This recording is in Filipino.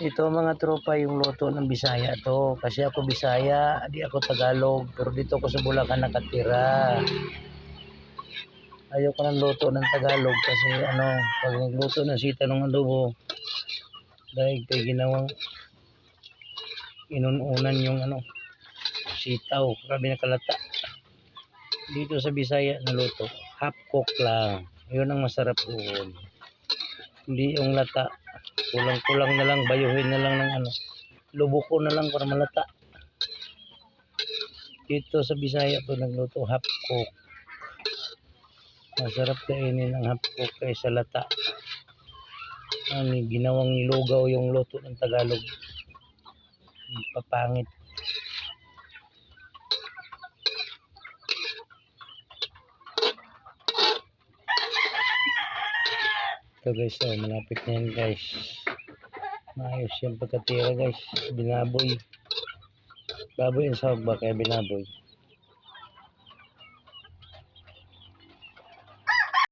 Ito mga tropa yung luto ng Bisaya to. Kasi ako Bisaya, di ako Tagalog. Pero dito ako sa Bulacan nakatira. Ayaw ko ng luto ng Tagalog kasi pag nagluto ng sita ng adobo, dahil kay ginawang inununan yung sitaw, grabe na kalata. Dito sa Bisaya na luto, half cook lang. Yun ang masarap doon. Hindi yung lata. Kulang-kulang na lang, bayuhin na lang ng lubuko na lang para malata. Dito sa Bisaya to nagluto half cook. Masarap kainin ang half cook kaysa lata. Ginawang nilugaw yung luto ng Tagalog. Papangit. Ito guys, malapit na yan guys. Maayos yung pagkatira guys. Binaboy. Baboy ang sawag ba kaya binaboy?